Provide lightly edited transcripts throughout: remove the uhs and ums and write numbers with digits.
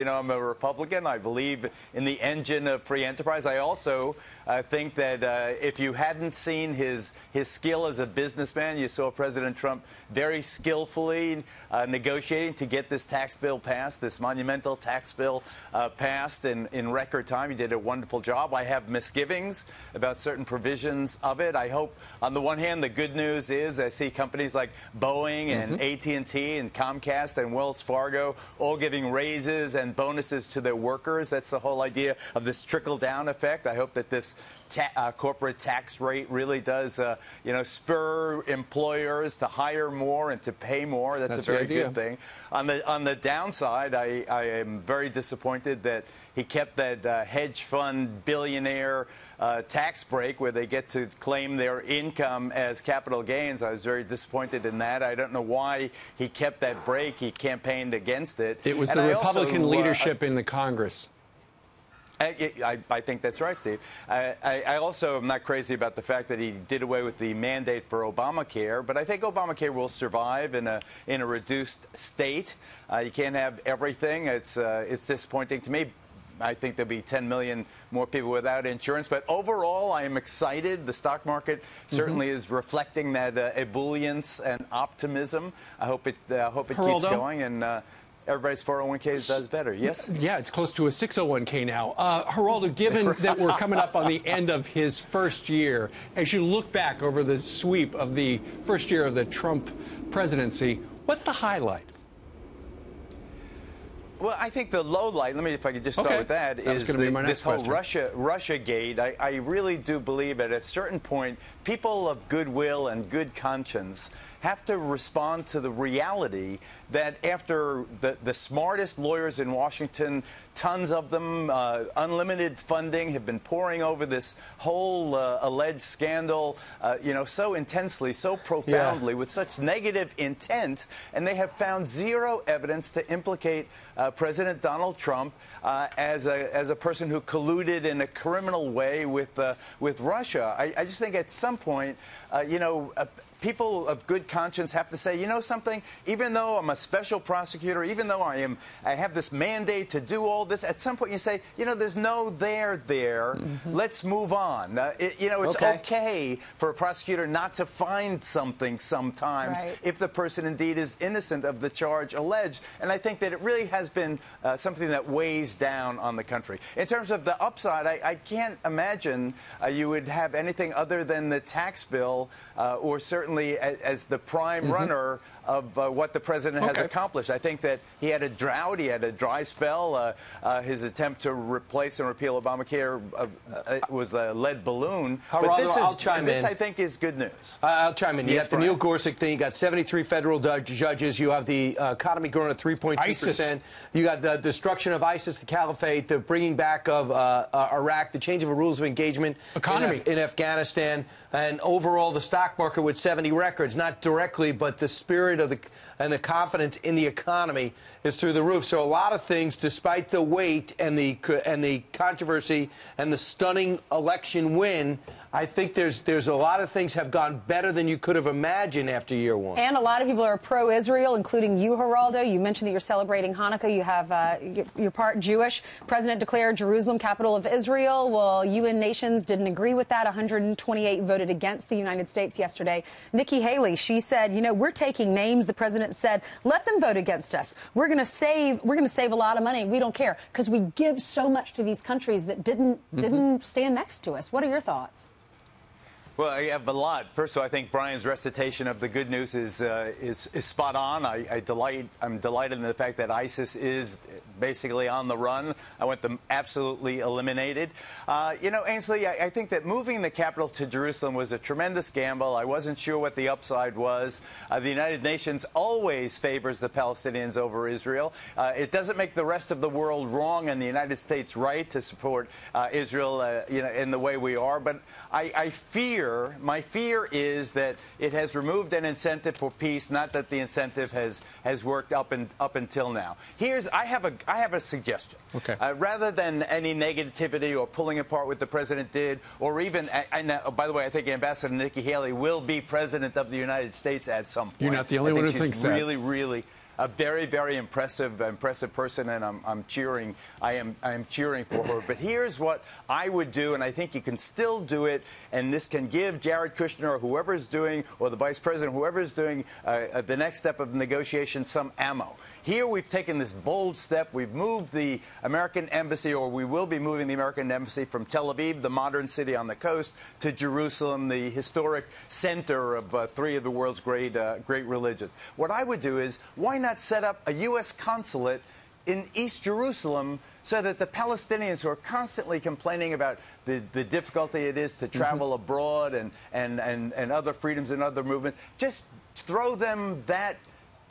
I'm a Republican. I believe in the engine of free enterprise. I also think that if you hadn't seen his skill as a businessman, you saw President Trump very skillfully negotiating to get this tax bill passed, this monumental tax bill passed in record time. He did a wonderful job. I have misgivings about certain provisions of it. I hope, on the one hand, the good news is I see companies like Boeing and AT&T and Comcast and Wells Fargo all giving raises and bonuses to their workers. That's the whole idea of this trickle-down effect. I hope that this corporate tax rate really does, spur employers to hire more and to pay more. That's a very good thing. On the downside, I am very disappointed that he kept that hedge fund billionaire tax break where they get to claim their income as capital gains. I was very disappointed in that. I don't know why he kept that break. He campaigned against it. It was the Republican leadership in the Congress. I think that's right, Steve. I also am not crazy about the fact that he did away with the mandate for Obamacare, but I think Obamacare will survive in a reduced state. You can't have everything. It's disappointing to me. I think there'll be 10 million more people without insurance. But overall, I am excited. The stock market certainly is reflecting that ebullience and optimism. I hope it keeps going. And everybody's 401ks does better. Yes? Yeah, it's close to a 601k now. Geraldo, given that we're coming up on the end of his first year, as you look back over the sweep of the first year of the Trump presidency, what's the highlight? Well, I think the low light, if I could just start with that, is this whole Russia-gate. I really do believe at a certain point, people of goodwill and good conscience have to respond to the reality that after the smartest lawyers in Washington, tons of them, unlimited funding, have been poring over this whole alleged scandal, so intensely, so profoundly, with such negative intent, and they have found zero evidence to implicate President Donald Trump as a person who colluded in a criminal way with Russia. I just think at some point, people of good conscience have to say, something, even though I'm a special prosecutor, even though I have this mandate to do all this, at some point you say, there's no there. Let's move on. It's okay for a prosecutor not to find something sometimes if the person indeed is innocent of the charge alleged. And I think that it really has been something that weighs down on the country. In terms of the upside, I can't imagine you would have anything other than the tax bill or certainly as the prime runner of what the president has accomplished. I think that he had a drought, he had a dry spell. His attempt to replace and repeal Obamacare was a lead balloon. Geraldo, but this I think, is good news. I'll chime in. You got the Neil Gorsuch thing. You got 73 federal judges. You have the economy growing at 3.2%. You got the destruction of ISIS, the caliphate, the bringing back of Iraq, the change of the rules of engagement in Afghanistan, and overall the stock market with 70 records. Not directly, but the spirit of the confidence in the economy is through the roof. So a lot of things, despite the weight and the controversy and the stunning election win, I think there's a lot of things have gone better than you could have imagined after year one. And a lot of people are pro-Israel, including you, Geraldo. You mentioned that you're celebrating Hanukkah. You have you're part Jewish. President declared Jerusalem capital of Israel. Well, UN nations didn't agree with that. 128 voted against the United States yesterday. Nikki Haley, she said, we're taking names. The president said, let them vote against us. We're going to save a lot of money. We don't care because we give so much to these countries that didn't stand next to us. What are your thoughts? Well, I have a lot. First of all, I think Brian's recitation of the good news is spot on. I'm delighted in the fact that ISIS is basically on the run. I want them absolutely eliminated. Ainsley, I think that moving the capital to Jerusalem was a tremendous gamble. I wasn't sure what the upside was. The United Nations always favors the Palestinians over Israel. It doesn't make the rest of the world wrong and the United States right to support Israel, in the way we are. But my fear is that it has removed an incentive for peace, not that the incentive has worked up until now. I have a suggestion. Rather than any negativity or pulling apart what the president did, or even, by the way, I think Ambassador Nikki Haley will be president of the United States at some point. You're not the only one who thinks that. Really, really a very, very impressive person, and I'm cheering. I am cheering for her. But here's what I would do, and I think you can still do it, and this can give Jared Kushner or whoever is doing, or the vice president, whoever is doing the next step of negotiation, some ammo. Here we've taken this bold step. We've moved the American embassy, or we will be moving the American embassy from Tel Aviv, the modern city on the coast, to Jerusalem, the historic center of three of the world's great religions. What I would do is, why not set up a U.S. consulate in East Jerusalem so that the Palestinians who are constantly complaining about the difficulty it is to travel abroad and other freedoms and other movements, just throw them that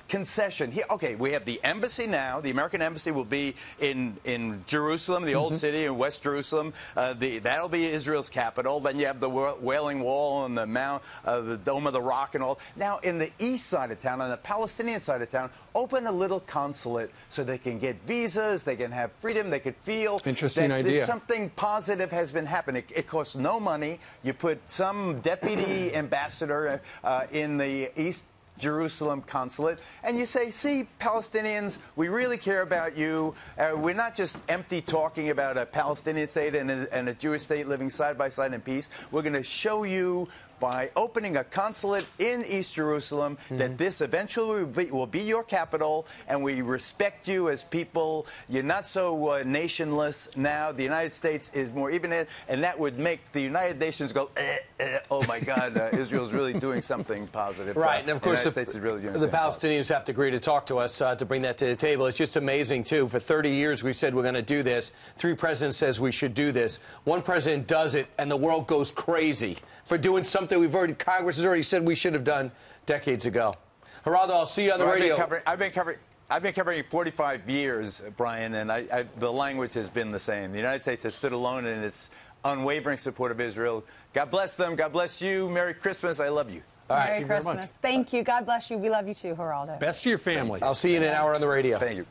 concession. Here, okay, we have the embassy now. The American embassy will be in Jerusalem, the old city in West Jerusalem. That'll be Israel's capital. Then you have the Wailing Wall and the Dome of the Rock and all. Now, in the east side of town, on the Palestinian side of town, open a little consulate so they can get visas, they can have freedom, they could feel Interesting idea. Something positive has been happening. It costs no money. You put some deputy ambassador in the East Jerusalem consulate, and you say, see, Palestinians, we really care about you. We're not just empty talking about a Palestinian state and a Jewish state living side by side in peace. We're going to show you by opening a consulate in East Jerusalem that this eventually will be your capital, and we respect you as people. You're not so nationless now. The United States is more even, and that would make the United Nations go, oh my God, Israel's really doing something positive. Right, and of course the Palestinians positive. Have to agree to talk to us to bring that to the table. It's just amazing, too. For 30 years, we've said we're going to do this. 3 presidents says we should do this. 1 president does it, and the world goes crazy for doing something Congress has already said we should have done decades ago. Geraldo, I'll see you on the radio. I've been covering it 45 years, Brian, and the language has been the same. The United States has stood alone in its unwavering support of Israel. God bless them. God bless you. Merry Christmas. I love you. All right. Merry Christmas. Thank you. God bless you. We love you too, Geraldo. Best to your family. I'll see you in an hour on the radio. Thank you.